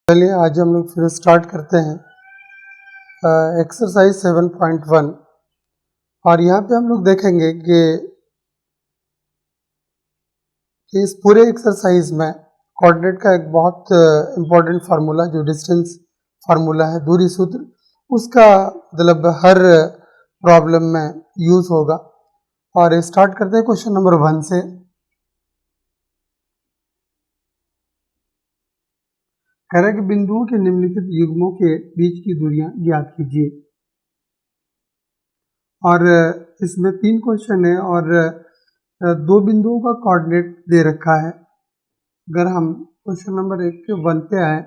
चलिए आज हम लोग फिर स्टार्ट करते हैं एक्सरसाइज 7.1 और यहाँ पे हम लोग देखेंगे कि इस पूरे एक्सरसाइज में कोऑर्डिनेट का एक बहुत इम्पोर्टेंट फार्मूला जो डिस्टेंस फार्मूला है, दूरी सूत्र, उसका मतलब हर प्रॉब्लम में यूज होगा। और स्टार्ट करते हैं क्वेश्चन नंबर 1 से। कह रहा है कि बिंदुओं के निम्नलिखित युग्मों के बीच की दूरियां ज्ञात कीजिए। और इसमें 3 क्वेश्चन है और 2 बिंदुओं का कोऑर्डिनेट दे रखा है। अगर हम क्वेश्चन नंबर 1 के 1 पे आए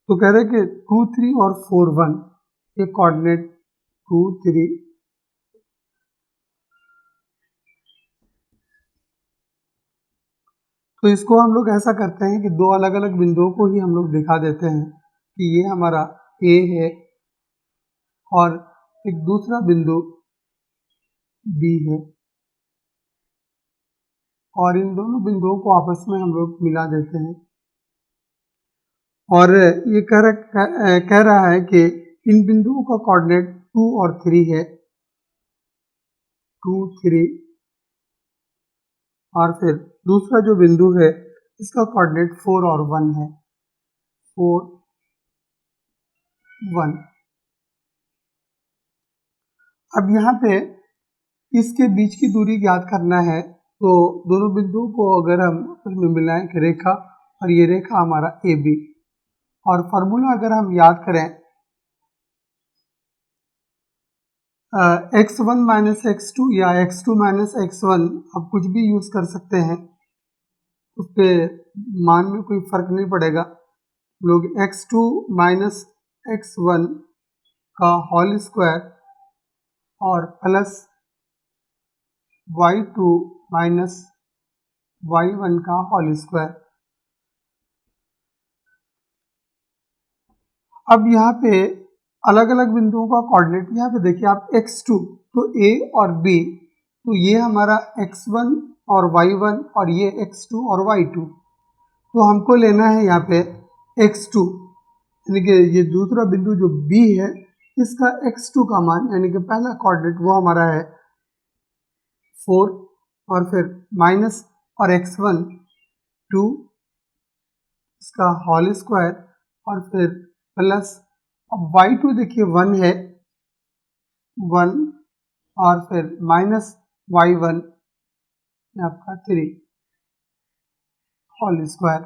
तो कह रहे हैं कि 2, 3 और 4, 1 ये कोऑर्डिनेट 2, 3 तो इसको हम लोग ऐसा करते हैं कि 2 अलग अलग बिंदुओं को ही हम लोग दिखा देते हैं कि ये हमारा ए है और एक दूसरा बिंदु बी है और इन दोनों बिंदुओं को आपस में हम लोग मिला देते हैं। और ये कह रहा है कि इन बिंदुओं का कोऑर्डिनेट 2 और 3 है, 2, 3 और फिर दूसरा जो बिंदु है इसका कोऑर्डिनेट 4 और 1 है, 4, 1। अब यहाँ पे इसके बीच की दूरी ज्ञात करना है तो दोनों बिंदुओं को अगर हम आपस में मिलाएं एक रेखा और ये रेखा हमारा ए बी, और फार्मूला अगर हम याद करें x1 माइनस x2 या x2 माइनस x1 आप कुछ भी यूज कर सकते हैं, उस पर मान में कोई फर्क नहीं पड़ेगा। लोग x2 माइनस x1 का होल स्क्वायर और प्लस y2 माइनस y1 का होल स्क्वायर। अब यहाँ पे अलग अलग बिंदुओं का कोऑर्डिनेट यहाँ पे देखिए आप x2 तो a और b, तो ये हमारा x1 और y1 और ये x2 और y2, तो हमको लेना है यहाँ पे x2 यानी कि ये दूसरा बिंदु जो b है इसका x2 का मान यानी कि पहला कोऑर्डिनेट वो हमारा है 4 और फिर माइनस और x1 2 इसका होल स्क्वायर और फिर प्लस, अब y2 देखिए 1 है 1 और फिर माइनस y1 आपका 3 होल स्क्वायर,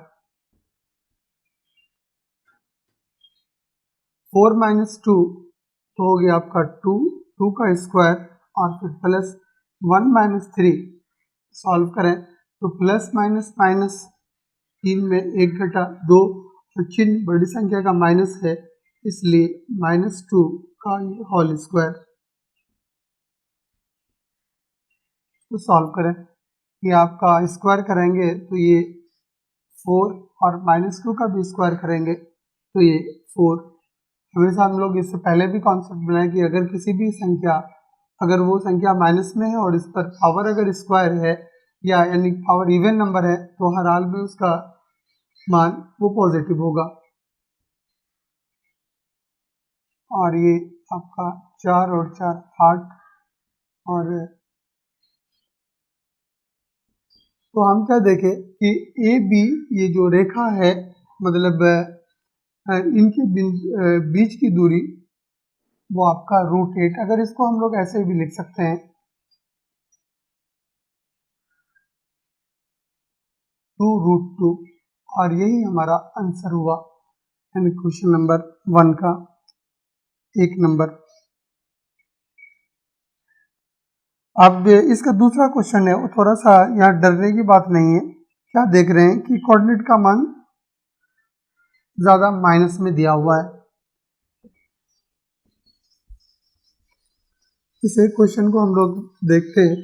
4 माइनस 2 तो हो गया आपका 2, 2 का स्क्वायर और फिर प्लस 1 माइनस 3 सॉल्व करें तो प्लस माइनस माइनस 3 में 1 घटा 2 और चिन्ह बड़ी संख्या का माइनस है इसलिए माइनस 2 का होल स्क्वायर। तो सॉल्व करें, ये आपका स्क्वायर करेंगे तो ये 4 और माइनस 2 का भी स्क्वायर करेंगे तो ये 4। हमेशा हम लोग इससे पहले भी कॉन्सेप्ट बनाए कि अगर किसी भी संख्या अगर वो संख्या माइनस में है और इस पर पावर अगर स्क्वायर है या यानी पावर इवन नंबर है तो हर हाल में उसका मान वो पॉजिटिव होगा। और ये आपका 4 और 4 8 और तो हम क्या देखें कि ए बी ये जो रेखा है मतलब इनके बीच की दूरी वो आपका √8, अगर इसको हम लोग ऐसे भी लिख सकते हैं 2√2 और यही हमारा आंसर हुआ यानी क्वेश्चन नंबर 1 का 1 नंबर। अब इसका दूसरा क्वेश्चन है वो थोड़ा सा यहाँ डरने की बात नहीं है। क्या देख रहे हैं कि कोऑर्डिनेट का मान ज्यादा माइनस में दिया हुआ है। इस एक क्वेश्चन को हम लोग देखते हैं।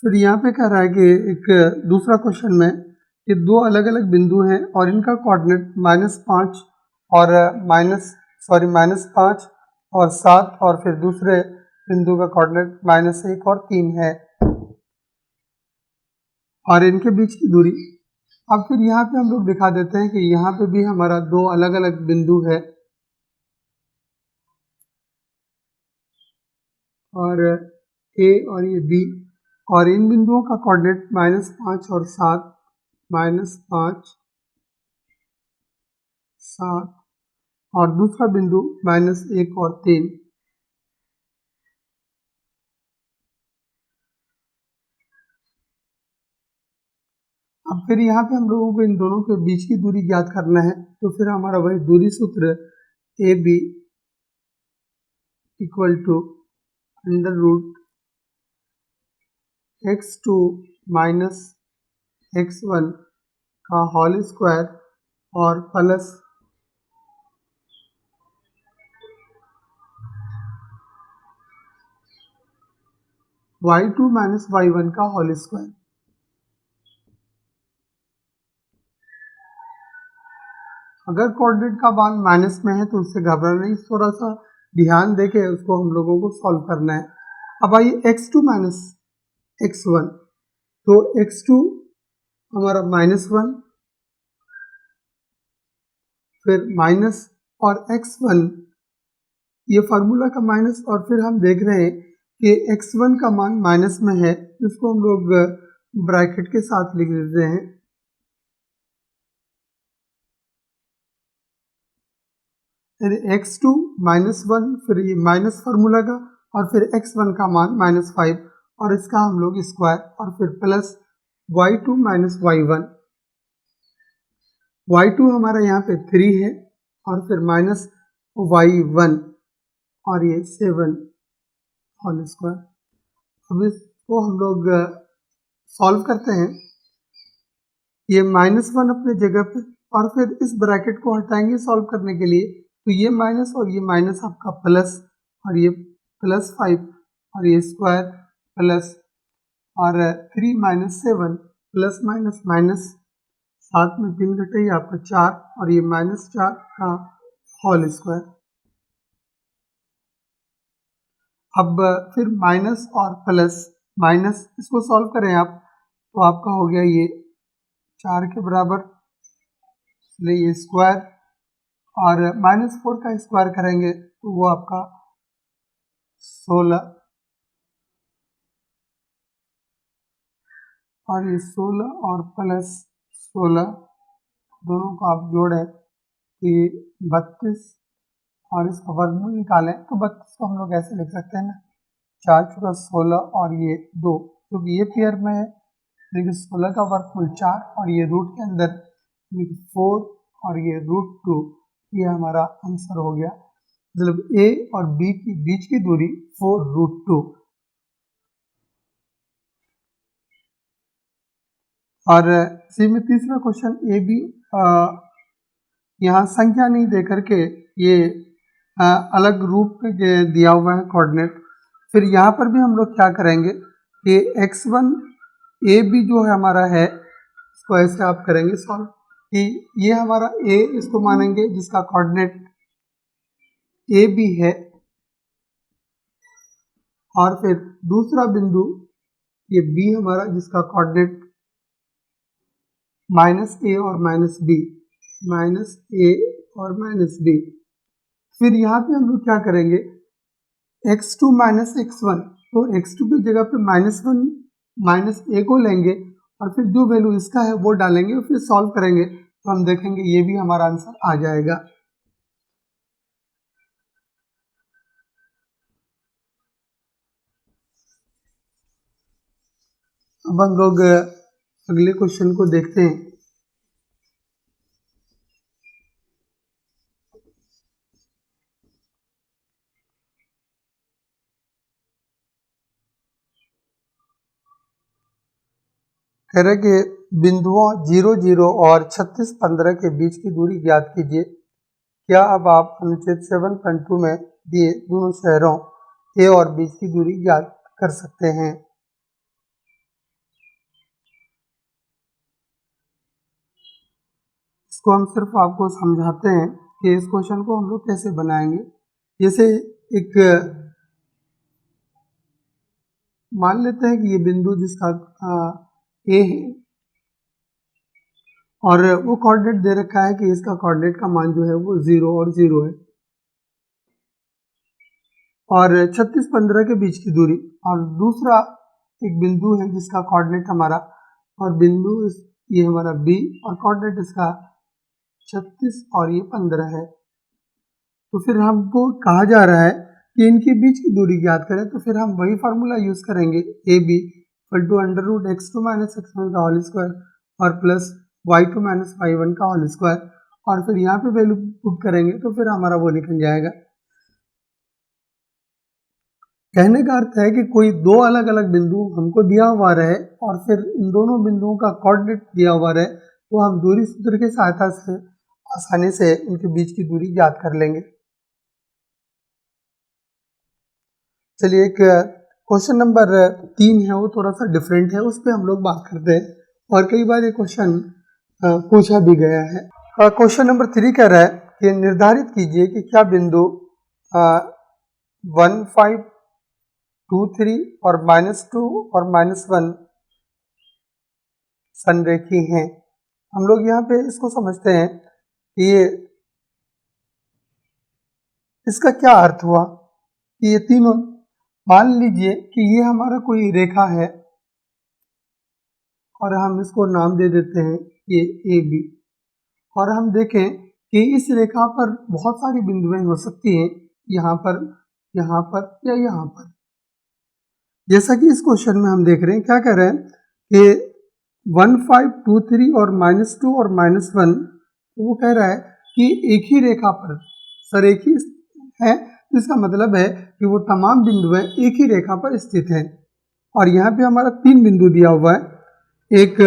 फिर यहाँ पे कह रहा है कि एक दूसरा क्वेश्चन में कि 2 अलग अलग बिंदु हैं और इनका कोऑर्डिनेट -5 और -5 और 7 और फिर दूसरे बिंदु का कोऑर्डिनेट -1 और 3 है और इनके बीच की दूरी। अब फिर यहाँ पे हम लोग दिखा देते हैं कि यहाँ पे भी हमारा दो अलग अलग बिंदु है और ए और ये बी, और इन बिंदुओं का कोऑर्डिनेट -5 और 7, -5 7 और दूसरा बिंदु -1 और 3। अब फिर यहाँ पे हम लोगों को इन दोनों के बीच की दूरी ज्ञात करना है, तो फिर हमारा वही दूरी सूत्र A B equal to √x2 minus x1 का होल स्क्वायर और प्लस y2 माइनस y1 का होल स्क्वायर। अगर कोऑर्डिनेट का मान माइनस में है तो उससे घबराना नहीं, थोड़ा सा ध्यान देके उसको हम लोगों को सॉल्व करना है। अब आइए x2 माइनस x1, तो x2 हमारा -1, फिर माइनस और x1, ये फार्मूला का माइनस, और फिर हम देख रहे हैं कि x1 का मान माइनस में है, इसको हम लोग ब्रैकेट के साथ लिख देते हैं। x2 -1, फिर ये माइनस फार्मूला का, और फिर x1 का मान -5 और इसका हम लोग स्क्वायर, और फिर plus y2 minus y1। y2 हमारा यहाँ पे 3 है और फिर माइनस y1 और ये 7 होल स्क्वायर। अब इसको हम लोग सॉल्व करते हैं। ये -1 अपने जगह पे, और फिर इस ब्रैकेट को हटाएंगे सॉल्व करने के लिए, तो ये माइनस और ये माइनस आपका प्लस, और ये +5 और ये स्क्वायर प्लस, और 3 माइनस 7 प्लस माइनस माइनस, 7 में 3 घटे आपका 4, और ये -4 का होल स्क्वायर। अब फिर माइनस और प्लस, माइनस इसको सॉल्व करें आप तो आपका हो गया ये 4 के बराबर, इसलिए ये स्क्वायर, और -4 का स्क्वायर करेंगे तो वो आपका 16, और ये 16 और प्लस 16 दोनों को आप जोड़ें तो ये 32, और इसका वर्गमूल निकालें तो 32 को हम लोग ऐसे लिख सकते हैं ना, 4 × 16 और ये 2, क्योंकि ये पेयर में है, लेकिन 16 का वर्गमूल 4 और ये रूट के अंदर 4 और ये √2, ये हमारा आंसर हो गया। मतलब ए और बी के बीच की दूरी 4√2। और इसी में तीसरा क्वेश्चन ए बी, यहाँ संख्या नहीं दे करके ये अलग रूप में दिया हुआ है कोऑर्डिनेट। फिर यहाँ पर भी हम लोग क्या करेंगे कि x1 ए बी जो है हमारा है, इसको ऐसे आप करेंगे सॉल्व कि ये हमारा a, इसको मानेंगे जिसका कोऑर्डिनेट ए बी है, और फिर दूसरा बिंदु ये b हमारा जिसका कोऑर्डिनेट -a और -b, -a और -b। फिर यहाँ पे हम लोग क्या करेंगे, x2 माइनस x1, तो x2 की जगह पे -1 -a को लेंगे और फिर जो वैल्यू इसका है वो डालेंगे और फिर सॉल्व करेंगे, तो हम देखेंगे ये भी हमारा आंसर आ जाएगा। अब हम लोग अगले क्वेश्चन को देखते हैं। कह रहे कि बिंदुओं 0 0 और 36 15 के बीच की दूरी ज्ञात कीजिए। क्या अब आप अनुच्छेद 7.2 में दिए दोनों शहरों ए और बीच की दूरी ज्ञात कर सकते हैं। इसको हम सिर्फ आपको समझाते हैं कि इस क्वेश्चन को हम लोग कैसे बनाएंगे। जैसे एक मान लेते हैं कि ये बिंदु जिसका ए है और वो कोऑर्डिनेट दे रखा है कि इसका कोऑर्डिनेट का मान जो है वो 0 और 0 है और 36-15 के बीच की दूरी, और दूसरा एक बिंदु है जिसका कोऑर्डिनेट हमारा और बिंदु ये हमारा बी और कोऑर्डिनेट इसका 36 और ये 15 है। तो फिर हमको कहा जा रहा है कि इनके बीच की दूरी ज्ञात करें, तो फिर हम वही फार्मूला यूज करेंगे A B equal to under root x2 minus x1 का होल स्क्वायर और प्लस y2 माइनस y1 का होल स्क्वायर, और फिर यहाँ पे वैल्यू पुट करेंगे तो फिर हमारा वो निकल जाएगा। कहने का अर्थ है कि कोई दो अलग अलग बिंदु हमको दिया हुआ रहे और फिर इन दोनों बिंदुओं का कोऑर्डिनेट दिया हुआ रहे, तो हम दूरी सूत्र की सहायता से आसानी से इनके बीच की दूरी ज्ञात कर लेंगे। चलिए, एक क्वेश्चन नंबर 3 है, वो थोड़ा सा डिफरेंट है, उस पर हम लोग बात करते हैं और कई बार ये क्वेश्चन पूछा भी गया है। क्वेश्चन नंबर 3 कह रहा है कि निर्धारित कीजिए कि क्या बिंदु 1, 5, 2, 3 और -2 और -1 संरेखी हैं। हम लोग यहाँ पे इसको समझते हैं कि ये इसका क्या अर्थ हुआ कि ये तीनों, मान लीजिए कि ये हमारा कोई रेखा है और हम इसको नाम दे देते हैं ये ए बी, और हम देखें कि इस रेखा पर बहुत सारी बिंदुएं हो सकती हैं, यहाँ पर या यहाँ पर। जैसा कि इस क्वेश्चन में हम देख रहे हैं, क्या कह रहे हैं कि 1, 5, 2, 3 और -2 और -1, वो कह रहा है कि एक ही रेखा पर सरेखी है, इसका मतलब है कि वो तमाम बिंदुएं एक ही रेखा पर स्थित हैं। और यहाँ पे हमारा 3 बिंदु दिया हुआ है, एक,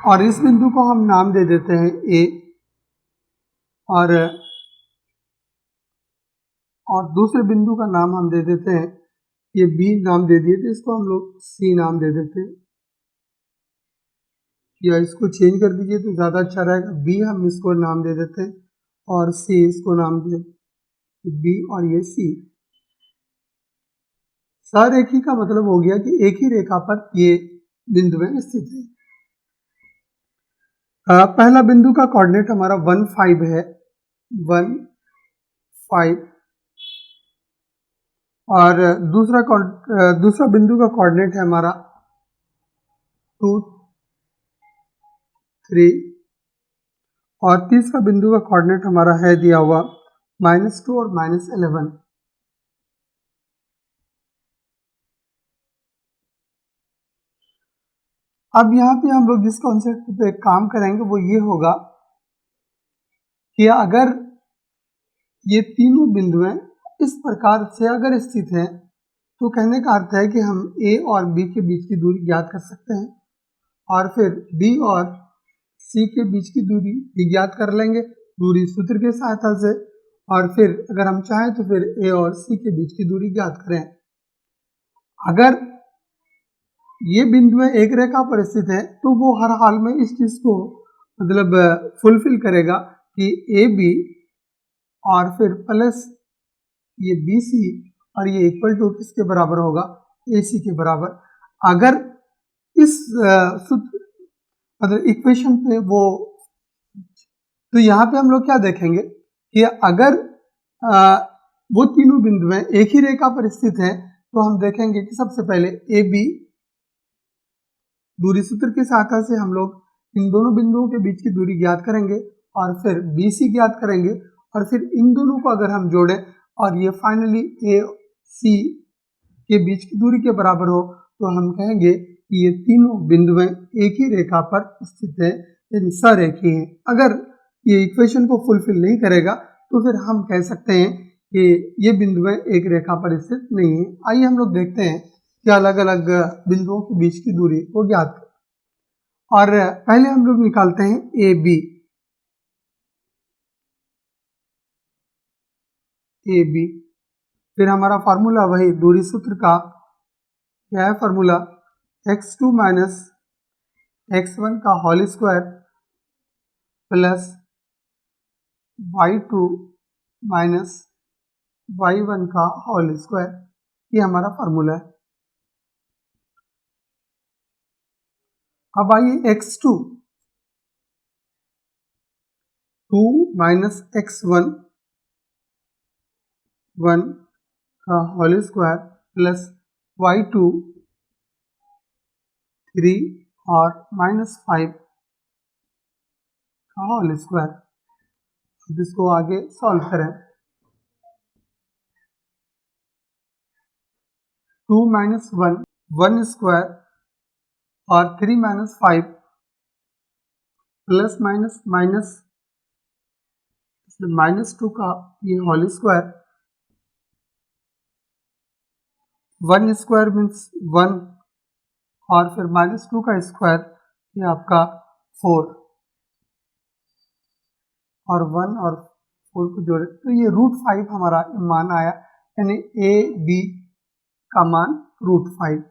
और इस बिंदु को हम नाम दे देते हैं ए, और दूसरे बिंदु का नाम हम दे देते हैं, ये बी नाम दे दिए थे, इसको हम लोग सी नाम दे देते हैं, या इसको चेंज कर दीजिए तो ज़्यादा अच्छा रहेगा। बी हम इसको नाम दे देते हैं और सी इसको नाम दे, बी और ये सी। सरेखी का मतलब हो गया कि एक ही रेखा पर ये बिंदुएं स्थित है। पहला बिंदु का कोऑर्डिनेट हमारा 1, 5 है, 1, 5, और दूसरा बिंदु का कोऑर्डिनेट है हमारा 2, 3, और तीसरा बिंदु का कोऑर्डिनेट हमारा है दिया हुआ -2 और -11। अब यहाँ पे हम लोग जिस कॉन्सेप्ट पे काम करेंगे वो ये होगा कि अगर ये तीनों बिंदुएं इस प्रकार से अगर स्थित हैं, तो कहने का अर्थ है कि हम ए और बी के बीच की दूरी ज्ञात कर सकते हैं, और फिर बी और सी के बीच की दूरी भी ज्ञात कर लेंगे दूरी सूत्र की सहायता से, और फिर अगर हम चाहें तो फिर ए और सी के बीच की दूरी ज्ञात करें। अगर ये बिंदुएं एक रेखा पर स्थित है तो वो हर हाल में इस चीज को मतलब फुलफिल करेगा कि ए बी और फिर प्लस ये बी सी और ये इक्वल टू किसके बराबर होगा, ए सी के बराबर। अगर इस सूत्र मतलब इक्वेशन पे वो, तो यहाँ पे हम लोग क्या देखेंगे कि अगर वो तीनों बिंदुएं एक ही रेखा पर स्थित हैं, तो हम देखेंगे कि सबसे पहले ए बी दूरी सूत्र की सहायता से हम लोग इन दोनों बिंदुओं के बीच की दूरी ज्ञात करेंगे, और फिर बी सी ज्ञात करेंगे, और फिर इन दोनों को अगर हम जोड़ें और ये फाइनली ए सी के बीच की दूरी के बराबर हो, तो हम कहेंगे कि ये तीनों बिंदुएं एक ही रेखा पर स्थित है, इन सरेखी हैं। अगर ये इक्वेशन को फुलफिल नहीं करेगा तो फिर हम कह सकते हैं कि ये बिंदुएं एक रेखा पर स्थित नहीं है। आइए हम लोग देखते हैं कि अलग अलग बिंदुओं के बीच की दूरी को ज्ञात करें, और पहले हम लोग निकालते हैं ए बी। ए बी, फिर हमारा फार्मूला वही दूरी सूत्र का क्या है, फार्मूला x2 माइनस x1 का whole square plus y2 minus y1 का होल स्क्वायर, ये हमारा फार्मूला है। अब आइए x2, 2 माइनस x1 1 का होल स्क्वायर प्लस y2 3 और माइनस 5 का होल स्क्वायर। अब इसको आगे सॉल्व करें। 2 माइनस 1 1 स्क्वायर और 3 माइनस 5 प्लस माइनस माइनस -2 का ये होल स्क्वायर। 1 स्क्वायर मीन्स 1 और फिर -2 का स्क्वायर, ये आपका 4 और 1 और 4 को जोड़े तो ये √5 हमारा मान आया, यानी ए बी का मान √5।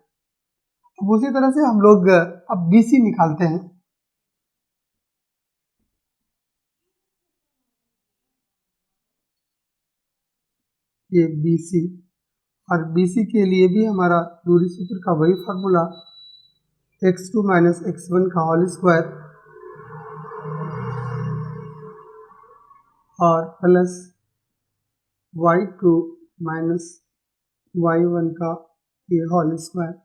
अब उसी तरह से हम लोग अब BC निकालते हैं। ये BC, और BC के लिए भी हमारा दूरी सूत्र का वही फार्मूला, x2 माइनस x1 का होल स्क्वायर और प्लस y2 माइनस y1 का ये होल स्क्वायर।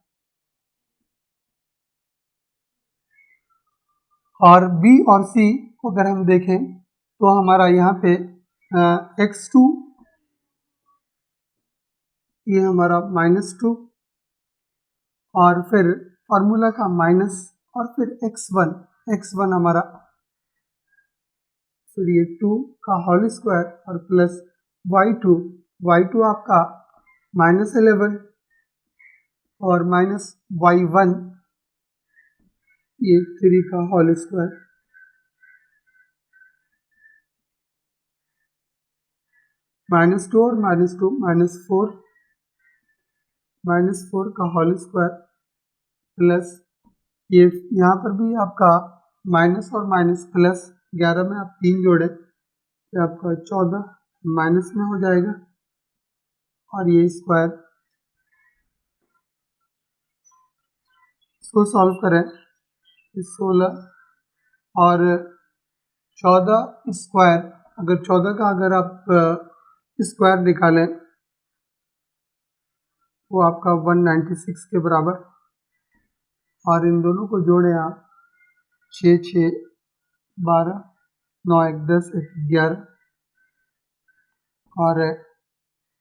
और B और C को अगर हम देखें तो हमारा यहाँ पे x2 ये हमारा -2 और फिर फार्मूला का माइनस और फिर x1 हमारा फिर ये 2 का होल स्क्वायर और प्लस y2 आपका -11 और माइनस y1 ये 3 का होल स्क्वायर। -2 और -2 -4 का होल स्क्वायर प्लस ये यहाँ पर भी आपका माइनस और माइनस प्लस 11 में आप 3 जोड़े तो आपका 14 माइनस में हो जाएगा और ये स्क्वायर। इसको सॉल्व करें, 16 और 14 स्क्वायर, अगर 14 का अगर आप स्क्वायर निकालें वो आपका 196 के बराबर, और इन दोनों को जोड़ें आप 6 6 12 9 1 10 1 11 और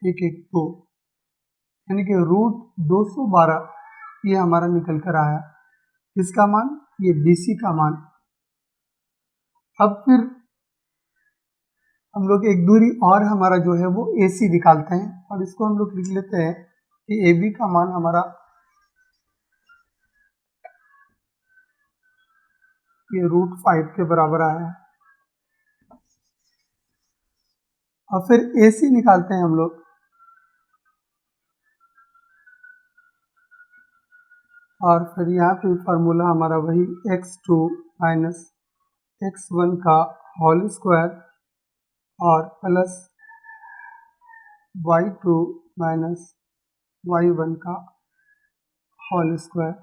1 1 2, यानी कि √212 ये हमारा निकल कर आया। किसका मान? ये BC का मान। अब फिर हम लोग एक दूरी और हमारा जो है वो AC निकालते हैं, और इसको हम लोग लिख लेते हैं कि AB का मान हमारा ये √5 के बराबर आया है। और फिर AC निकालते हैं हम लोग, और फिर यहाँ पे फार्मूला हमारा वही x2 माइनस x1 का होल स्क्वायर और प्लस y2 माइनस y1 का होल स्क्वायर।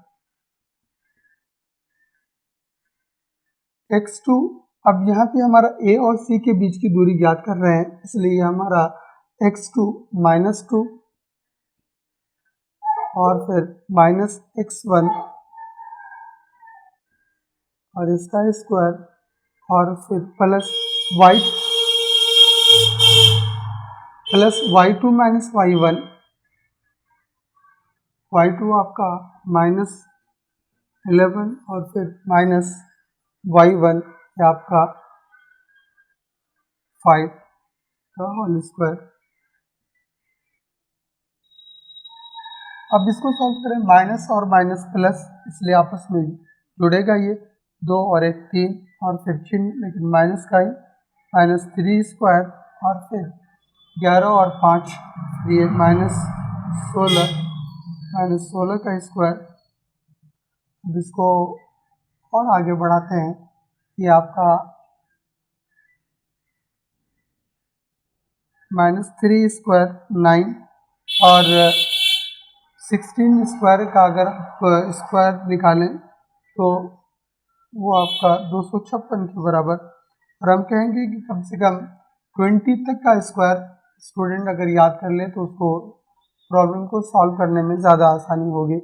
x2, अब यहाँ पे हमारा A और C के बीच की दूरी ज्ञात कर रहे हैं, इसलिए हमारा x2 -2 और फिर माइनस x1 और इसका स्क्वायर और फिर प्लस y2 माइनस y2 आपका -11 और फिर माइनस y1 आपका 5 का होल स्क्वायर। अब इसको सॉल्व करें, माइनस और माइनस प्लस, इसलिए आपस में जुड़ेगा ये 2 और 1 3 और फिर चिन्ह, लेकिन माइनस का ही, -3 स्क्वायर और फिर 11 और 5 ये -16 का स्क्वायर। अब इसको और आगे बढ़ाते हैं, ये आपका -3 स्क्वायर 9 और 16 स्क्वायर का अगर आप स्क्वायर निकालें तो वो आपका 256 के बराबर, और हम कहेंगे कि कम से कम 20 तक का स्क्वायर स्टूडेंट अगर याद कर ले तो उसको प्रॉब्लम को सॉल्व करने में ज़्यादा आसानी होगी।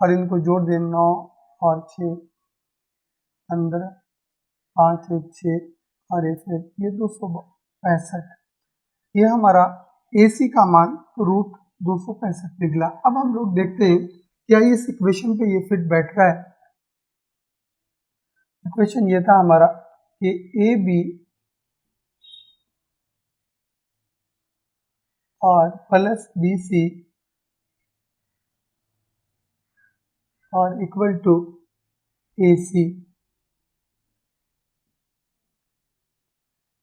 और इनको जोड़ दें, 9 और 6 15, 5 1 6 और फिर ये 265, ये हमारा AC का मान रूट 265 निकला। अब हम लोग देखते हैं क्या इस इक्वेशन पे ये फिट बैठ रहा है। इक्वेशन ये था हमारा कि AB और प्लस BC और इक्वल टू AC।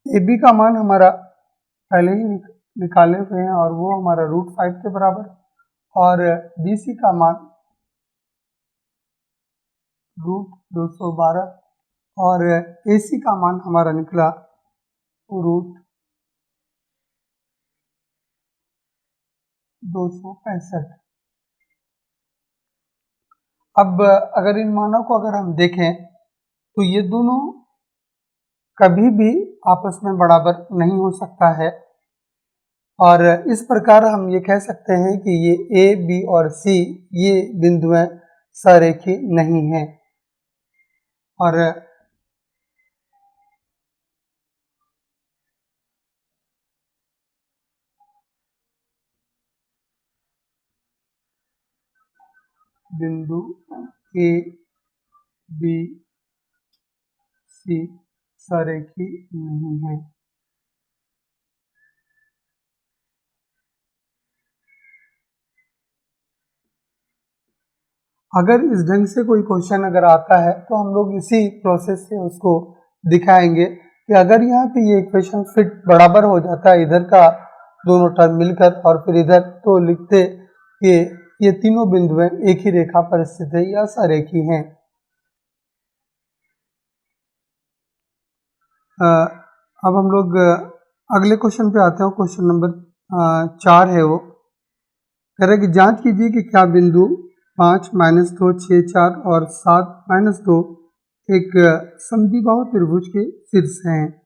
AB का मान हमारा पहले ही निकाले हुए हैं और वो हमारा √5 के बराबर, और BC का मान √212, और AC का मान हमारा निकला √265। अब अगर इन मानों को अगर हम देखें तो ये दोनों कभी भी आपस में बराबर नहीं हो सकता है, और इस प्रकार हम ये कह सकते हैं कि ये A, B और C ये बिंदुएं सरेखी नहीं हैं। और बिंदु A, B, C सरेखी नहीं है। अगर इस ढंग से कोई क्वेश्चन अगर आता है तो हम लोग इसी प्रोसेस से उसको दिखाएंगे कि अगर यहाँ पे ये इक्वेशन फिट बराबर हो जाता है इधर का दोनों टर्म मिलकर, और फिर इधर, तो लिखते कि ये तीनों बिंदुएं एक ही रेखा पर स्थित है या सरेखी हैं। अब हम लोग अगले क्वेश्चन पे आते हैं। क्वेश्चन नंबर 4 है, वो कह रहा है कि जांच कीजिए कि क्या बिंदु 5 -2 6 4 और 7 -2 एक समद्विबाहु त्रिभुज के शीर्ष हैं।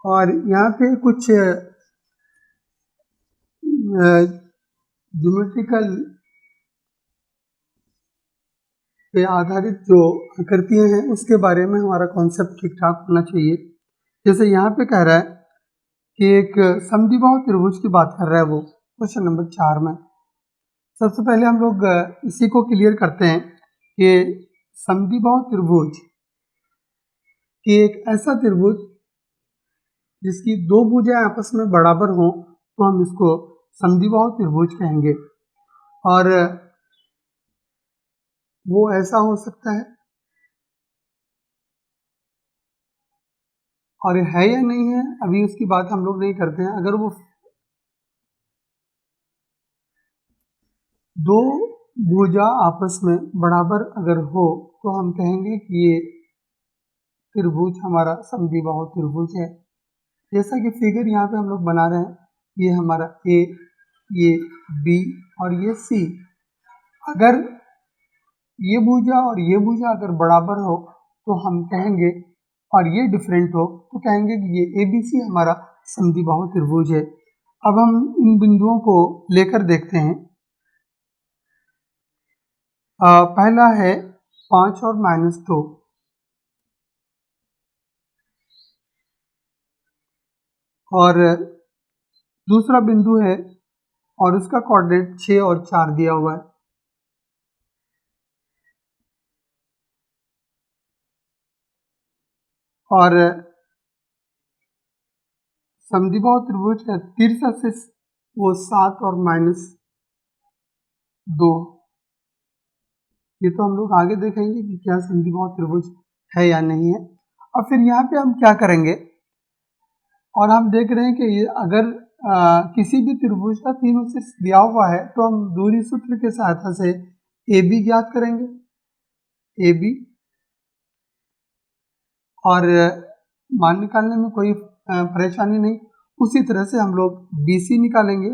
और यहाँ पे कुछ ज्योमेट्रिकल पे आधारित जो आकृतियां हैं उसके बारे में हमारा कॉन्सेप्ट ठीक ठाक होना चाहिए। जैसे यहाँ पे कह रहा है कि एक समद्विबाहु त्रिभुज की बात कर रहा है वो क्वेश्चन नंबर 4 में। सबसे पहले हम लोग इसी को क्लियर करते हैं कि समद्विबाहु त्रिभुज कि एक ऐसा त्रिभुज जिसकी दो भुजाएं आपस में बराबर हों तो हम इसको समद्विबाहु त्रिभुज कहेंगे। और वो ऐसा हो सकता है, और है या नहीं है अभी उसकी बात हम लोग नहीं करते हैं। अगर वो दो भुजा आपस में बराबर अगर हो तो हम कहेंगे कि ये त्रिभुज हमारा समद्विबाहु त्रिभुज है। जैसा कि फिगर यहाँ पे हम लोग बना रहे हैं, ये हमारा A, ये B और ये C। अगर ये भुजा और ये भुजा अगर बराबर हो तो हम कहेंगे, और ये डिफरेंट हो तो कहेंगे कि ये ABC हमारा समद्विबाहु त्रिभुज है। अब हम इन बिंदुओं को लेकर देखते हैं। पहला है 5 और -2, और दूसरा बिंदु है और उसका कोऑर्डिनेट 6 और 4 दिया हुआ है। और समद्विबाहु त्रिभुज का तिरछा से वो 7 और -2, ये तो हम लोग आगे देखेंगे कि क्या समद्विबाहु त्रिभुज है या नहीं है। और फिर यहाँ पे हम क्या करेंगे, और हम देख रहे हैं कि ये अगर किसी भी त्रिभुज का तीनों शीर्ष दिया हुआ है तो हम दूरी सूत्र के सहायता से AB ज्ञात करेंगे, AB, और मान निकालने में कोई परेशानी नहीं। उसी तरह से हम लोग BC निकालेंगे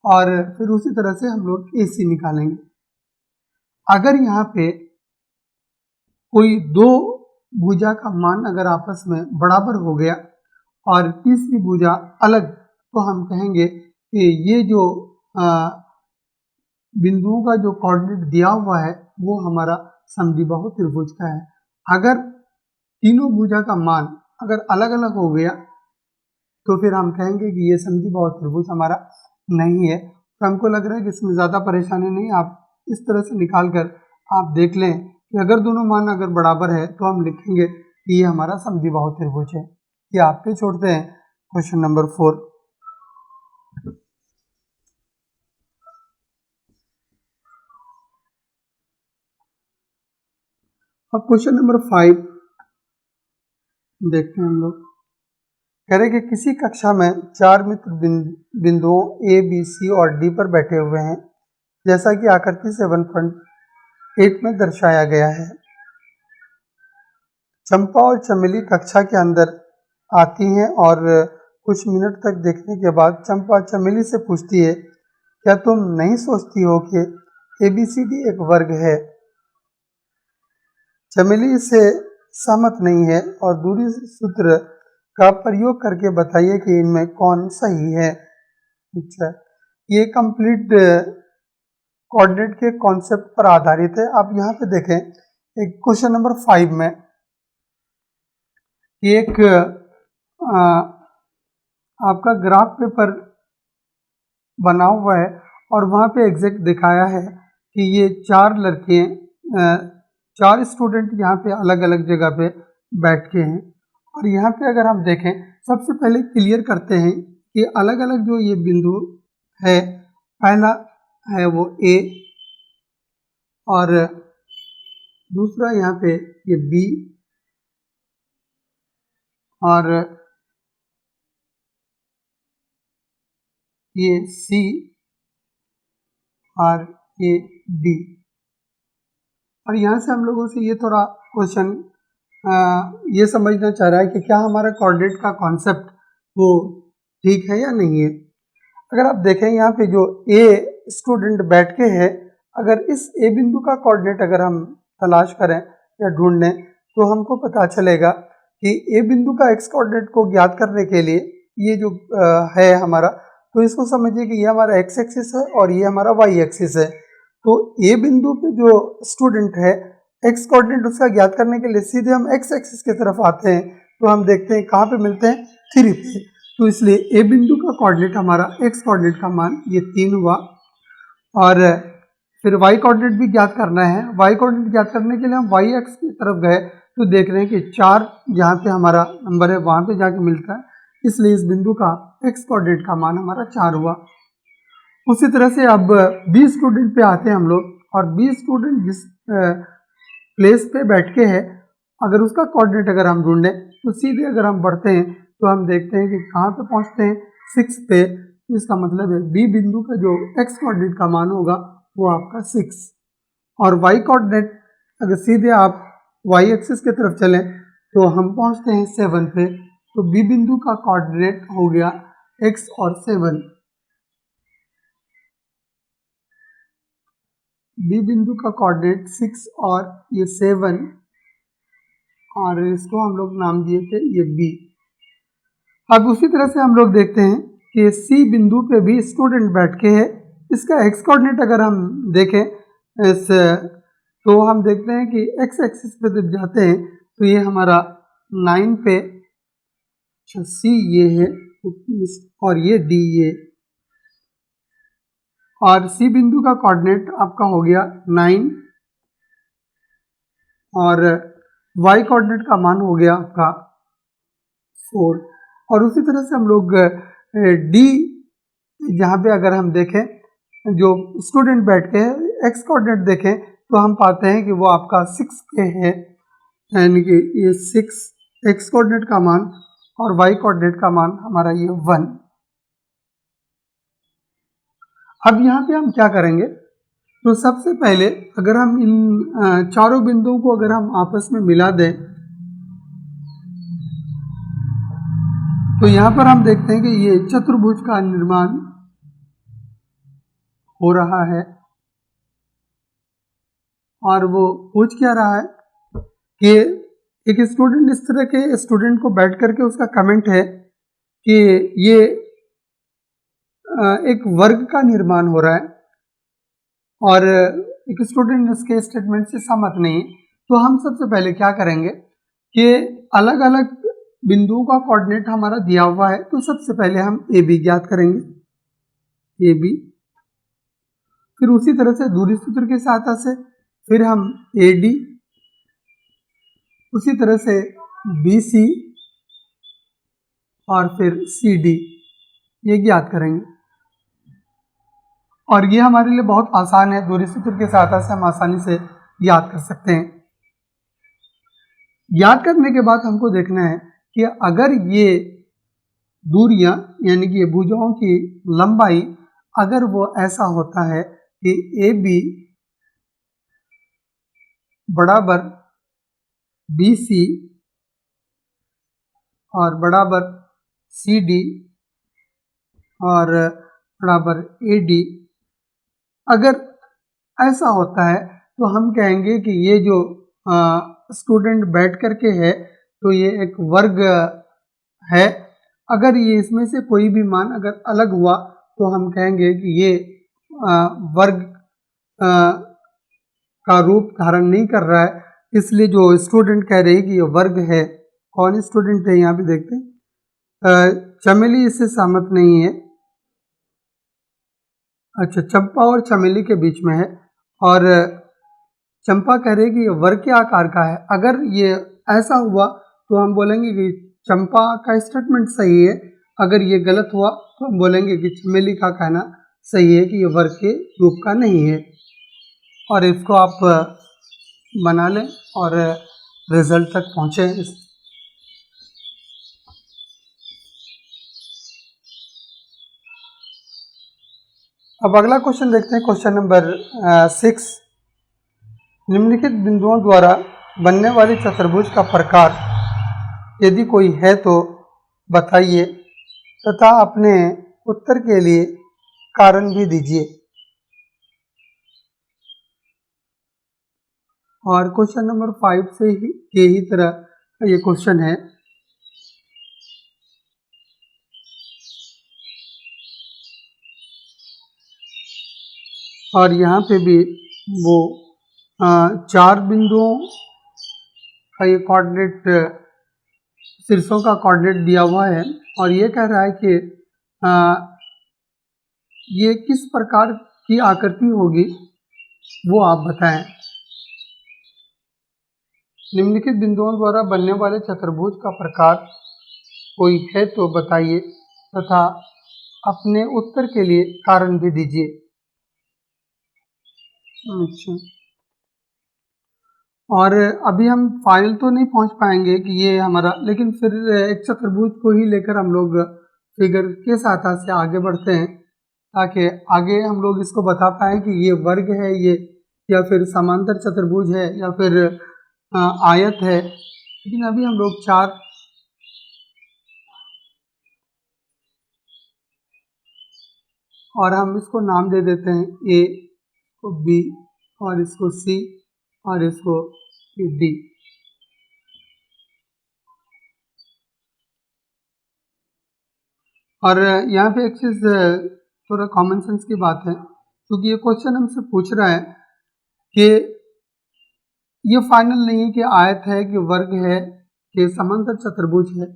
और फिर उसी तरह से हम लोग AC निकालेंगे। अगर यहाँ पे कोई दो भुजा का मान अगर आपस में बराबर हो गया और तीसरी भुजा अलग, तो हम कहेंगे कि ये जो बिंदुओं का जो कोऑर्डिनेट दिया हुआ है वो हमारा समद्विबाहु त्रिभुज का है। अगर तीनों भुजा का मान अगर अलग अलग हो गया तो फिर हम कहेंगे कि ये समद्विबाहु त्रिभुज हमारा नहीं है। तो हमको लग रहा है कि इसमें ज़्यादा परेशानी नहीं, आप इस तरह से निकाल कर आप देख लें कि अगर दोनों मान अगर बराबर है तो हम लिखेंगे कि ये हमारा समद्विबाहु त्रिभुज है। ये आप पे छोड़ते हैं क्वेश्चन नंबर 4। अब क्वेश्चन नंबर 5 देखते हैं हम लोग। कह रहे कि किसी कक्षा में 4 मित्र बिंदुओं A, B, C और D पर बैठे हुए हैं, जैसा कि आकृति 7.8 में दर्शाया गया है। चंपा और चमेली कक्षा के अंदर आती हैं और कुछ मिनट तक देखने के बाद चंपा चमेली से पूछती है, क्या तुम नहीं सोचती हो कि ABCD एक वर्ग है? चमेली इससे सहमत नहीं है और दूरी सूत्र का प्रयोग करके बताइए कि इनमें कौन सही है। अच्छा, ये कंप्लीट कोऑर्डिनेट के कॉन्सेप्ट पर आधारित है। आप यहाँ पे देखें एक क्वेश्चन नंबर 5 में एक आपका ग्राफ पेपर बना हुआ है और वहाँ पे एग्जैक्ट दिखाया है कि ये 4 लड़के 4 स्टूडेंट यहाँ पे अलग अलग जगह पे बैठ के हैं। और यहाँ पे अगर हम देखें, सबसे पहले क्लियर करते हैं कि अलग अलग जो ये बिंदु है, पहला है वो A और दूसरा यहाँ पे ये B और ये C और ये D। और यहाँ से हम लोगों से ये थोड़ा क्वेश्चन ये समझना चाह रहा है कि क्या हमारा कोऑर्डिनेट का कॉन्सेप्ट वो ठीक है या नहीं है। अगर आप देखें यहाँ पे जो A स्टूडेंट बैठ के है, अगर इस A बिंदु का कोऑर्डिनेट अगर हम तलाश करें या ढूंढें तो हमको पता चलेगा कि A बिंदु का x कोऑर्डिनेट को ज्ञात करने के लिए ये जो है हमारा, तो इसको समझिए कि ये हमारा x एक्सिस है और ये हमारा y एक्सिस है। तो A बिंदु पे जो स्टूडेंट है x कोऑर्डिनेट उसका ज्ञात करने के लिए सीधे हम x एक्सिस की तरफ आते हैं, तो हम देखते हैं कहाँ पे मिलते हैं, 3 पे। तो इसलिए A बिंदु का कोऑर्डिनेट हमारा x कोऑर्डिनेट का मान ये 3 हुआ। और फिर y कोऑर्डिनेट भी ज्ञात करना है। y कोऑर्डिनेट ज्ञात करने के लिए हम y एक्स की तरफ गए तो देख रहे हैं कि 4 जहाँ पे हमारा नंबर है वहाँ पे जाके मिलता है, इसलिए इस बिंदु का x कोऑर्डिनेट का मान हमारा 4 हुआ। उसी तरह से अब B स्टूडेंट पे आते हैं हम लोग, और B स्टूडेंट जिस प्लेस पे बैठ के है, अगर उसका कोऑर्डिनेट अगर हम ढूंढें तो सीधे अगर हम बढ़ते हैं तो हम देखते हैं कि कहाँ पे पहुँचते हैं, 6 पे। तो इसका मतलब है B बिंदु का जो x कोऑर्डिनेट का मान होगा वो आपका 6। और y कोऑर्डिनेट अगर सीधे आप y एक्सिस की तरफ चलें तो हम पहुँचते हैं 7 पे। तो B बिंदु का कोऑर्डिनेट हो गया x और 7। B बिंदु का कोऑर्डिनेट 6 और ये 7, और इसको हम लोग नाम दिए थे ये B। अब उसी तरह से हम लोग देखते हैं कि C बिंदु पे भी स्टूडेंट बैठ के है, इसका x कोऑर्डिनेट अगर हम देखें तो हम देखते हैं कि x एक्सिस पे जब जाते हैं तो ये हमारा 9 पे, अच्छा C ये है और ये D ये, और C बिंदु का कोऑर्डिनेट आपका हो गया 9 और y कोऑर्डिनेट का मान हो गया आपका 4। और उसी तरह से हम लोग D जहाँ पे अगर हम देखें जो स्टूडेंट बैठ के है, x कोऑर्डिनेट देखें तो हम पाते हैं कि वो आपका 6 पे है, यानी कि ये 6 x कोऑर्डिनेट का मान और y कोऑर्डिनेट का मान हमारा ये 1। अब यहाँ पे हम क्या करेंगे, तो सबसे पहले अगर हम इन चारों बिंदुओं को अगर हम आपस में मिला दें तो यहाँ पर हम देखते हैं कि ये चतुर्भुज का निर्माण हो रहा है और वो पूछ क्या रहा है कि एक स्टूडेंट, इस तरह के स्टूडेंट को बैठ करके उसका कमेंट है कि ये एक वर्ग का निर्माण हो रहा है और एक स्टूडेंट इसके स्टेटमेंट से सहमत नहीं, तो हम सबसे पहले क्या करेंगे कि अलग अलग बिंदुओं का कोऑर्डिनेट हमारा दिया हुआ है, तो सबसे पहले हम ए बी ज्ञात करेंगे, ए बी। फिर उसी तरह से दूरी सूत्र की सहायता से फिर हम ए डी, उसी तरह से बी सी और फिर सी डी ये ज्ञात करेंगे। और ये हमारे लिए बहुत आसान है, दूरी सूत्र की सहायता से हम आसानी से याद कर सकते हैं। याद करने के बाद हमको देखना है कि अगर ये दूरियां यानी कि ये भुजाओं की लंबाई अगर वो ऐसा होता है कि ए बी बराबर बी सी और बराबर सी डी और बराबर ए डी, अगर ऐसा होता है तो हम कहेंगे कि ये जो स्टूडेंट बैठ करके है तो ये एक वर्ग है। अगर ये इसमें से कोई भी मान अगर अलग हुआ तो हम कहेंगे कि ये वर्ग का रूप धारण नहीं कर रहा है, इसलिए जो स्टूडेंट कह रही है कि ये वर्ग है। कौन स्टूडेंट है यहाँ पे देखते हैं, चमेली इससे सहमत नहीं है। अच्छा, चंपा और चमेली के बीच में है और चंपा कह रही है कि ये वर्ग के आकार का है। अगर ये ऐसा हुआ तो हम बोलेंगे कि चंपा का स्टेटमेंट सही है, अगर ये गलत हुआ तो हम बोलेंगे कि चमेली का कहना सही है कि ये वर्ग के रूप का नहीं है। और इसको आप बना लें और रिजल्ट तक पहुँचे। अब अगला क्वेश्चन देखते हैं, क्वेश्चन नंबर 6। निम्नलिखित बिंदुओं द्वारा बनने वाले चतुर्भुज का प्रकार यदि कोई है तो बताइए तथा अपने उत्तर के लिए कारण भी दीजिए। और क्वेश्चन नंबर 5 से ही के ही तरह ये क्वेश्चन है। और यहाँ पे भी वो 4 बिंदुओं का ये कोऑर्डिनेट, शीर्षों का कोऑर्डिनेट दिया हुआ है और ये कह रहा है कि ये किस प्रकार की आकृति होगी वो आप बताएं। निम्नलिखित बिंदुओं द्वारा बनने वाले चतुर्भुज का प्रकार कोई है तो बताइए तथा अपने उत्तर के लिए कारण भी दीजिए। अच्छा, और अभी हम फाइनल तो नहीं पहुंच पाएंगे कि ये हमारा, लेकिन फिर एक चतुर्भुज को ही लेकर हम लोग फिगर के सहायता से आगे बढ़ते हैं ताकि आगे हम लोग इसको बता पाएँ कि ये वर्ग है ये, या फिर समांतर चतुर्भुज है, या फिर आयत है। लेकिन अभी हम लोग 4 और हम इसको नाम दे देते हैं, ए, इसको बी और इसको सी और इसको डी। और यहाँ पे एक चीज़ थोड़ा कॉमन सेंस की बात है, क्योंकि ये क्वेश्चन हमसे पूछ रहा है कि ये फाइनल नहीं है कि आयत है कि वर्ग है कि समांतर चतुर्भुज है,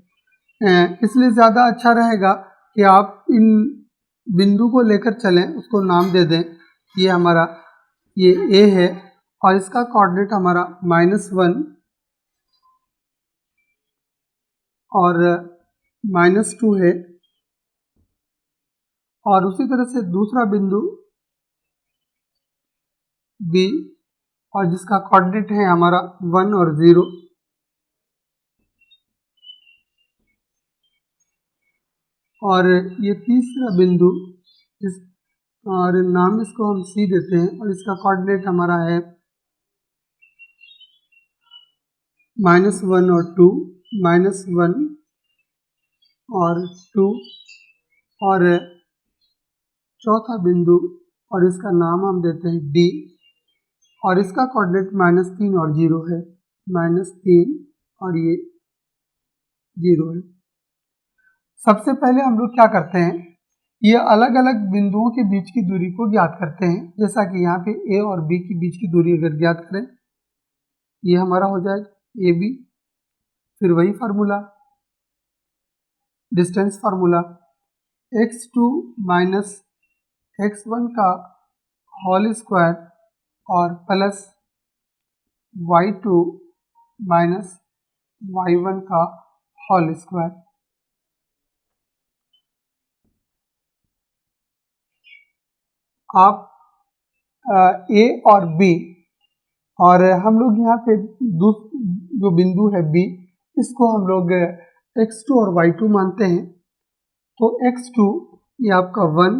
इसलिए ज़्यादा अच्छा रहेगा कि आप इन बिंदु को लेकर चलें, उसको नाम दे दें। ये हमारा ये ए है और इसका कोऑर्डिनेट हमारा -1 और -2 है। और उसी तरह से दूसरा बिंदु बी और जिसका कोऑर्डिनेट है हमारा 1 और 0। और ये तीसरा बिंदु इस, और नाम इसको हम सी देते हैं और इसका कोऑर्डिनेट हमारा है -1 और 2, -1 और 2 और चौथा बिंदु और इसका नाम हम देते हैं डी और इसका कोऑर्डिनेट -3 और 0 है, -3 और ये 0 है। सबसे पहले हम लोग क्या करते हैं, ये अलग अलग बिंदुओं के बीच की दूरी को ज्ञात करते हैं। जैसा कि यहाँ पे ए और बी के बीच की दूरी अगर ज्ञात करें, ये हमारा हो जाएगा ए बी, फिर वही formula distance formula x2 minus x1 का होल स्क्वायर और प्लस y2 माइनस y1 का होल स्क्वायर। आप ए और बी और हम लोग यहाँ पे जो बिंदु है बी, इसको हम लोग x2 और y2 मानते हैं। तो x2 ये आपका 1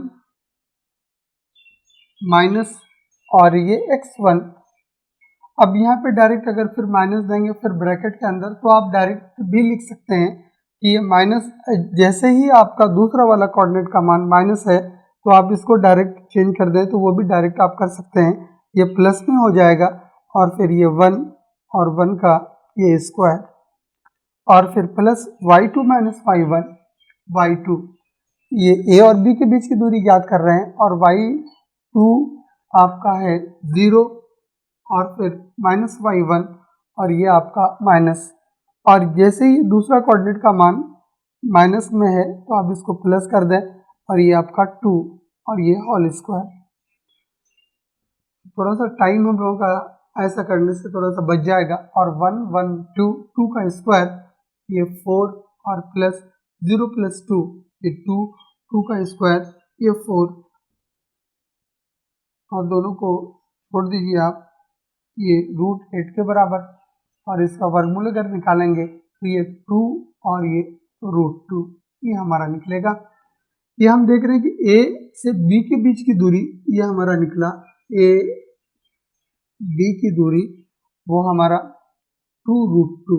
माइनस और ये x1। अब यहाँ पे डायरेक्ट अगर फिर माइनस देंगे फिर ब्रैकेट के अंदर, तो आप डायरेक्ट भी लिख सकते हैं कि ये माइनस, जैसे ही आपका दूसरा वाला कोऑर्डिनेट का मान माइनस है तो आप इसको डायरेक्ट चेंज कर दें तो वो भी डायरेक्ट आप कर सकते हैं। ये प्लस में हो जाएगा और फिर ये 1 और 1 का ये स्क्वायर और फिर plus y2 minus y1 y2। ये ए और बी के बीच की दूरी ज्ञात कर रहे हैं और y2 आपका है 0 और फिर माइनस y1 और ये आपका माइनस, और जैसे ही दूसरा कोऑर्डिनेट का मान माइनस में है तो आप इसको प्लस कर दें और ये आपका 2 और ये होल स्क्वायर। थोड़ा सा टाइम हम लोगों का ऐसा करने से थोड़ा सा बच जाएगा। और 1 1 2 2 का स्क्वायर ये 4 और प्लस 0 प्लस 2 ये 2 2 का स्क्वायर ये 4 और दोनों को छोड़ दीजिए आप, ये √8 के बराबर और इसका वर्गमूल अगर निकालेंगे तो ये 2 और ये √2 ये हमारा निकलेगा। ये हम देख रहे हैं कि ए से बी के बीच की दूरी ये हमारा निकला, ए बी की दूरी वो हमारा 2√2,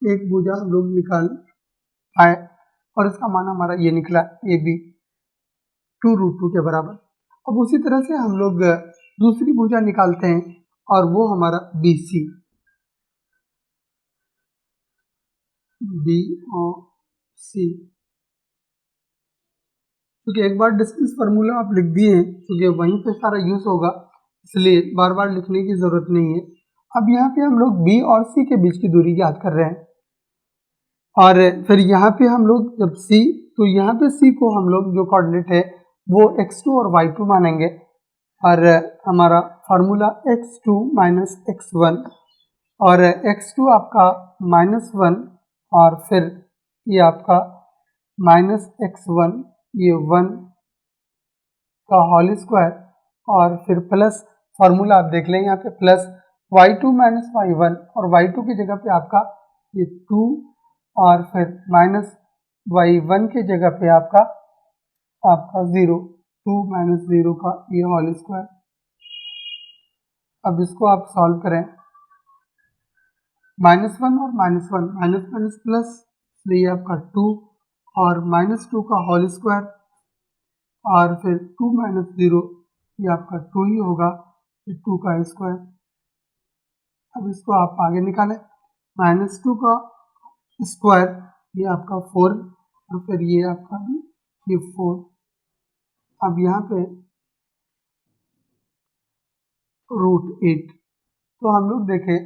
एक भुजा हम लोग निकाल आए और इसका मान हमारा ये निकला ए बी 2√2 के बराबर। अब उसी तरह से हम लोग दूसरी भुजा निकालते हैं और वो हमारा बी सी, बी और सी, क्योंकि एक बार डिस्टेंस फार्मूला आप लिख दिए हैं क्योंकि वहीं पे सारा यूज होगा, इसलिए बार बार लिखने की जरूरत नहीं है। अब यहाँ पे हम लोग बी और सी के बीच की दूरी याद कर रहे हैं और फिर यहाँ पे हम लोग जब सी, तो यहाँ पे सी को हम लोग जो कोऑर्डिनेट है वो x2 और y2 मानेंगे और हमारा फार्मूला x2 माइनस x1 और x2 आपका -1 और फिर ये आपका -x1 ये 1 का होल स्क्वायर और फिर प्लस फार्मूला आप देख लें यहाँ पे प्लस y2 माइनस y1 और y2 की जगह पे आपका ये 2 और फिर माइनस y1 की जगह पे आपका 0, 2 माइनस 0 का ये होल स्क्वायर। अब इसको आप सॉल्व करें, -1 और -1 माइनस माइनस प्लस, ये आपका 2 और -2 का होल स्क्वायर और फिर 2 माइनस 0 ये आपका 2 ही होगा, ये 2 का स्क्वायर। अब इसको आप आगे निकालें, -2 का स्क्वायर ये आपका 4 और फिर ये आपका भी ये 4। अब यहाँ पे √8, तो हम लोग देखें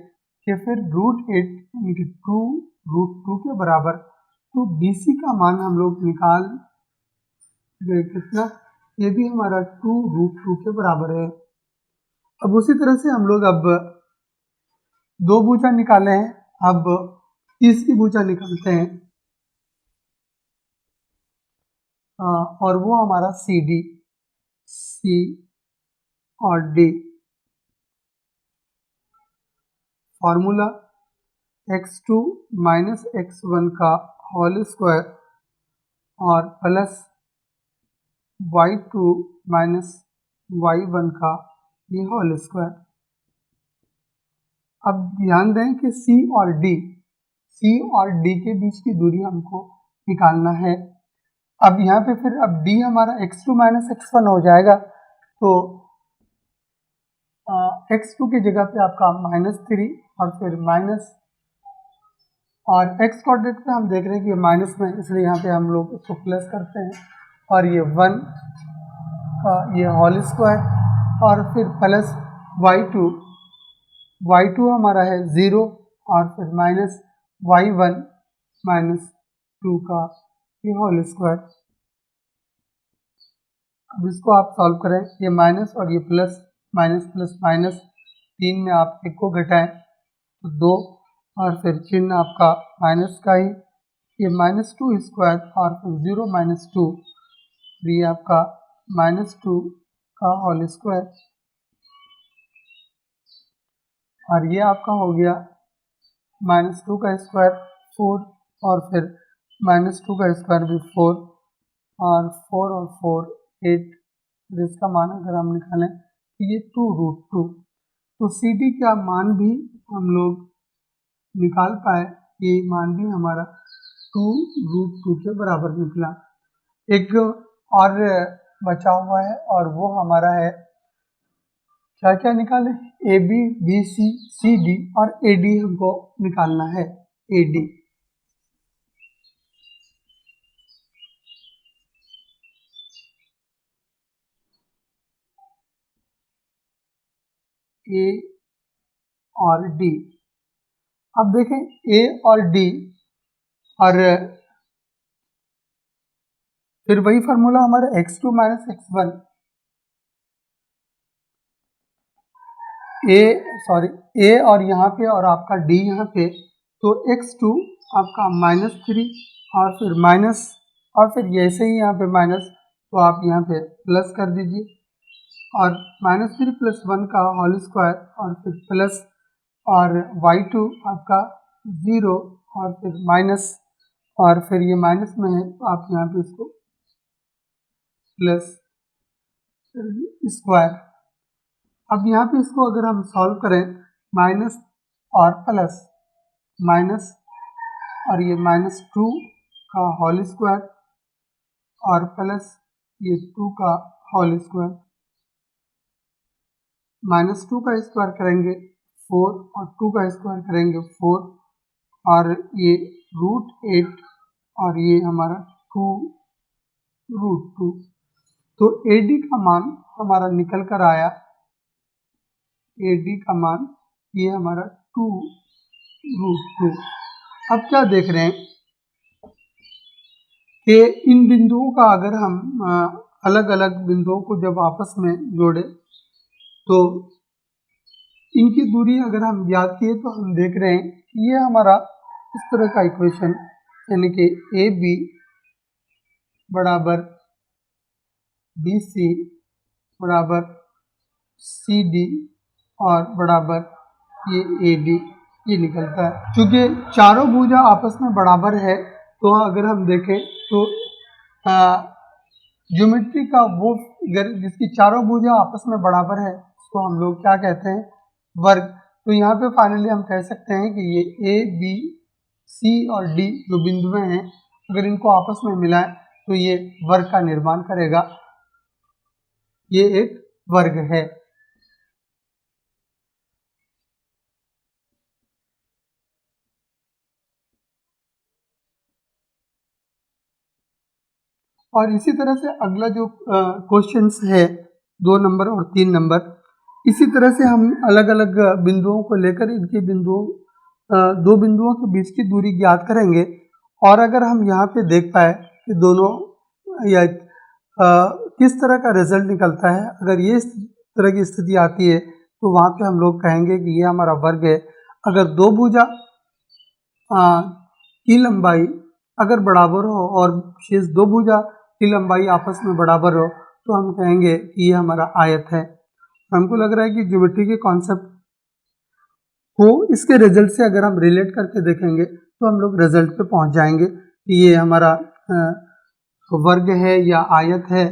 कि फिर √8 यानी कि 2√2 के बराबर, तो BC का मान हम लोग निकाल गए कितना, ये भी हमारा 2√2 के बराबर है। अब उसी तरह से हम लोग अब दो भुजा निकाले हैं, अब तीसरी भुजा निकालते हैं और वो हमारा CD, C और D। Formula x2 minus x1 का होल स्क्वायर और प्लस y2 माइनस y1 का ये होल स्क्वायर। अब ध्यान दें कि C और D, C और D के बीच की दूरी हमको निकालना है। अब यहाँ पे फिर अब D हमारा x2 माइनस x1 हो जाएगा, तो x2 की जगह पे आपका -3 और फिर माइनस, और x कोऑर्डिनेट पे हम देख रहे हैं कि ये माइनस में, इसलिए यहाँ पे हम लोग इसको प्लस करते हैं, और ये 1 का ये होल स्क्वायर और फिर प्लस y2 हमारा है 0 और फिर माइनस y1 माइनस 2 का ये होल स्क्वायर। अब इसको आप सॉल्व करें, ये माइनस और ये प्लस, माइनस प्लस माइनस, 3 में आप 1 को घटाएं तो 2, और फिर चिन्ह आपका माइनस का ही, ये -2 स्क्वायर और फिर 0 माइनस 2, ये आपका -2 का होल स्क्वायर, और ये आपका हो गया -2 का स्क्वायर 4, और फिर -2 का स्क्वायर भी 4, और 4 और 4 8, फिर इसका मान अगर हम निकालें तो ये 2√2, तो CD का मान भी हम लोग निकाल पाए, ये मान भी हमारा 2√2 के बराबर निकला। एक और बचा हुआ है और वो हमारा है, क्या क्या निकाले, AB, BC, CD और AD हमको निकालना है। AD A और D, अब देखें A और D, और फिर वही फार्मूला हमारा x2 माइनस x1, A और यहाँ पे और आपका D यहाँ पे, तो x2 आपका -3 और फिर माइनस, और फिर ऐसे ही यहाँ पे माइनस, तो आप यहाँ पे प्लस कर दीजिए, और -3 प्लस 1 का होल स्क्वायर और फिर प्लस, और y2 आपका 0 और फिर माइनस, और फिर ये माइनस में है तो आप यहाँ पे इसको प्लस स्क्वायर। अब यहाँ पे इसको अगर हम सॉल्व करें, माइनस और प्लस, माइनस और ये -2 का होल स्क्वायर और प्लस ये 2 का होल स्क्वायर, -2 का स्क्वायर करेंगे 4 और 2 का स्क्वायर करेंगे 4, और ये √8 और ये हमारा 2√2, तो AD का मान हमारा निकल कर आया, AD का मान ये हमारा 2√2। अब क्या देख रहे हैं कि इन बिंदुओं का अगर हम अलग अलग बिंदुओं को जब आपस में जोड़े तो इनकी दूरी अगर हम याद किए तो हम देख रहे हैं कि ये हमारा इस तरह का इक्वेशन, यानी कि AB बराबर BC बराबर CD और बराबर ये AD, ये निकलता है। क्योंकि चारों भुजा आपस में बराबर है, तो अगर हम देखें तो ज्योमेट्री का वो फिगर जिसकी चारों भुजा आपस में बराबर है उसको हम लोग क्या कहते हैं, वर्ग। तो यहाँ पे फाइनली हम कह सकते हैं कि ये A, B, C और D जो बिंदुएं हैं, अगर इनको आपस में मिलाएं तो ये वर्ग का निर्माण करेगा, ये एक वर्ग है। और इसी तरह से अगला जो क्वेश्चंस है 2 नंबर और 3 नंबर, इसी तरह से हम अलग अलग बिंदुओं को लेकर इनके दो बिंदुओं के बीच की दूरी ज्ञात करेंगे। और अगर हम यहाँ पे देख पाए कि दोनों या किस तरह का रिजल्ट निकलता है, अगर ये इस तरह की स्थिति आती है तो वहाँ पे हम लोग कहेंगे कि ये हमारा वर्ग है। अगर दो भुजा की लंबाई अगर बराबर हो और शेष दो भुजा की लंबाई आपस में बराबर हो तो हम कहेंगे कि ये हमारा आयत है। हमको लग रहा है कि ज्योमेट्री के कॉन्सेप्ट को इसके रिजल्ट से अगर हम रिलेट करके देखेंगे तो हम लोग रिजल्ट पे पहुंच जाएंगे कि ये हमारा वर्ग है या आयत है।